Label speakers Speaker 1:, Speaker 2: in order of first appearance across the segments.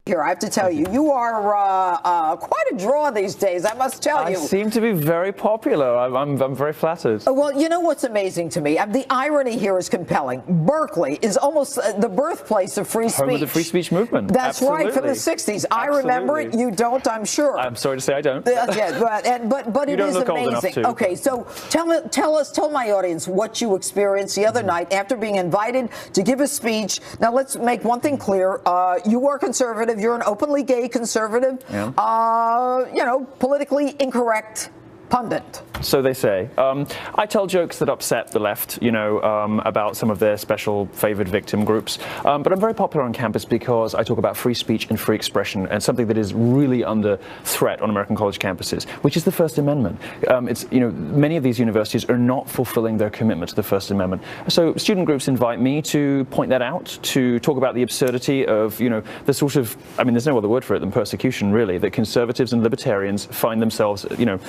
Speaker 1: here, I have to tell you, you are quite a draw these days, I must tell you.
Speaker 2: I seem to be very popular. I'm very flattered.
Speaker 1: Well, you know what's amazing to me? The irony here is compelling. Berkeley is almost the birthplace of free speech.
Speaker 2: Home of the free speach movement.
Speaker 1: That's
Speaker 2: Absolutely.
Speaker 1: right, from the 60s. I remember it. You don't, I'm sure.
Speaker 2: I'm sorry to say I don't.
Speaker 1: Yeah, but it is amazing. Okay, so tell my audience what you experienced the other night after being invited to give a speech. Now, let's make one thing clear. You are conservative. You're an openly gay conservative. Yeah. You know, politically incorrect pundit.
Speaker 2: So they say. I tell jokes that upset the left, you know, about some of their special favored victim groups. But I'm very popular on campus because I talk about free speech and free expression and something that is really under threat on American college campuses, which is the First Amendment. It's, you know, many of these universities are not fulfilling their commitment to the First Amendment. So student groups invite me to point that out, to talk about the absurdity of, you know, the sort of, I mean, there's no other word for it than persecution, really, that conservatives and libertarians find themselves, you know,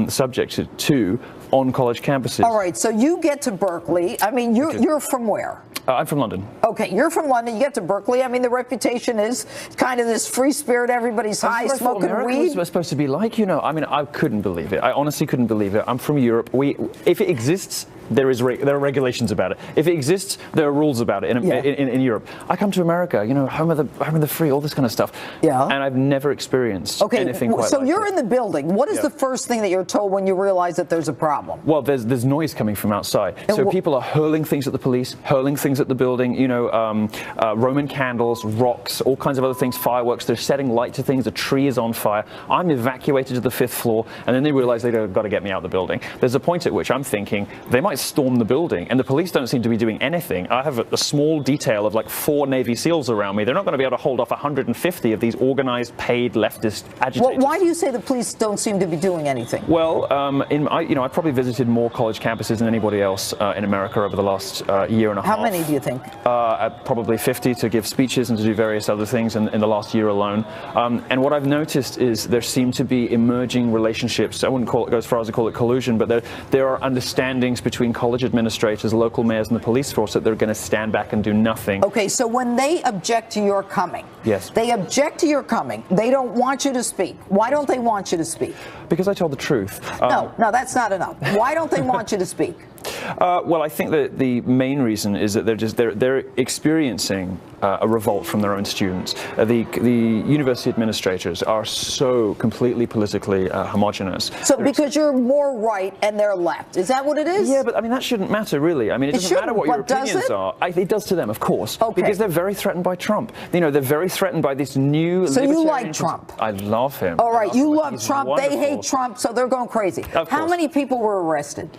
Speaker 2: subject to on college campuses.
Speaker 1: All right, so you get to Berkeley. I mean, you're from where?
Speaker 2: I'm from London.
Speaker 1: Okay, you're from London. You get to Berkeley. I mean, the reputation is kind of this free spirit. Everybody's high, smoking weed.
Speaker 2: Was supposed to be like, you know. I mean, I couldn't believe it. I honestly couldn't believe it. I'm from Europe. If it exists, there are regulations about it. If it exists, there are rules about it in Europe. I come to America, you know, home of the free, all this kind of stuff. Yeah. And I've never experienced anything quite like
Speaker 1: so you're in the building. What is the first thing that you're told when you realize that there's a problem?
Speaker 2: Well, there's noise coming from outside. So people are hurling things at the police, hurling things at the building, you know, Roman candles, rocks, all kinds of other things, fireworks. They're setting light to things. A tree is on fire. I'm evacuated to the 5th floor, and then they realize they've got to get me out of the building. There's a point at which I'm thinking they might storm the building, and the police don't seem to be doing anything. I have a small detail of like 4 Navy SEALs around me. They're not going to be able to hold off 150 of these organized, paid leftist agitators.
Speaker 1: Well, why do you say the police don't seem to be doing anything?
Speaker 2: Well, I probably visited more college campuses than anybody else in America over the last year and a half.
Speaker 1: How many do you think?
Speaker 2: Probably 50 to give speeches and to do various other things in the last year alone. And what I've noticed is there seem to be emerging relationships. I wouldn't go as far as to call it collusion, but there are understandings between college administrators, local mayors, and the police force that they're going to stand back and do nothing.
Speaker 1: Okay, so when they object to your coming,
Speaker 2: yes,
Speaker 1: they object to your coming. They don't want you to speak. Why don't they want you to speak?
Speaker 2: Because I told the truth.
Speaker 1: No, that's not enough. Why don't they want you to speak?
Speaker 2: Well, I think that the main reason is that they're experiencing a revolt from their own students. The university administrators are so completely politically homogenous.
Speaker 1: So because you're more right and they're left, is that what it is?
Speaker 2: Yeah, but I mean that shouldn't matter really. I mean it doesn't matter what your opinions are. It does to them, of course, because they're very threatened by Trump. You know, they're very threatened by this new.
Speaker 1: So you like Trump?
Speaker 2: I love him.
Speaker 1: All right, you love Trump. Wonderful. They hate Trump, so they're going crazy. How many people were arrested?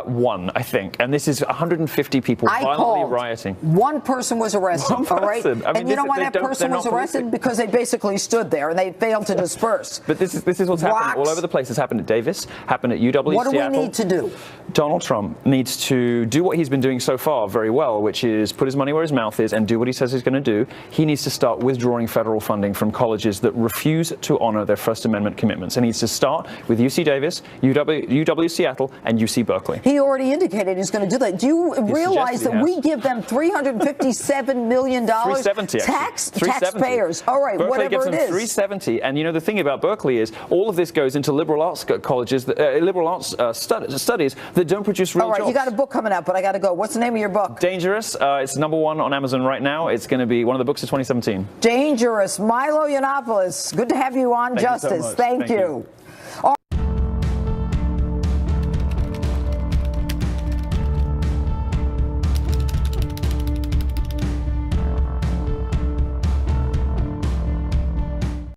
Speaker 2: One, I think, and this is 150 people violently rioting.
Speaker 1: One person was arrested, all right?
Speaker 2: I mean,
Speaker 1: and you know why that person was arrested? Because they basically stood there and they failed to disperse.
Speaker 2: But this is what's happening all over the place. It's happened at Davis, happened at UW
Speaker 1: What do
Speaker 2: Seattle.
Speaker 1: we need to do?
Speaker 2: Donald Trump needs to do what he's been doing so far very well, which is put his money where his mouth is and do what he says he's going to do. He needs to start withdrawing federal funding from colleges that refuse to honor their First Amendment commitments. And he needs to start with UC Davis, UW Seattle, and UC Berkeley.
Speaker 1: He already indicated he's going to do that. Do you realize that we give them $357 million taxpayers? All right,
Speaker 2: Berkeley
Speaker 1: whatever
Speaker 2: gives
Speaker 1: it
Speaker 2: them
Speaker 1: is.
Speaker 2: 370, and you know the thing about Berkeley is all of this goes into liberal arts colleges, liberal arts studies that don't produce real jobs.
Speaker 1: All right, you got a book coming out, but I got to go. What's the name of your book?
Speaker 2: Dangerous. It's #1 on Amazon right now. It's going to be one of the books of 2017.
Speaker 1: Dangerous. Milo Yiannopoulos. Good to have you on.
Speaker 2: Thank
Speaker 1: Justice.
Speaker 2: You so much.
Speaker 1: Thank you.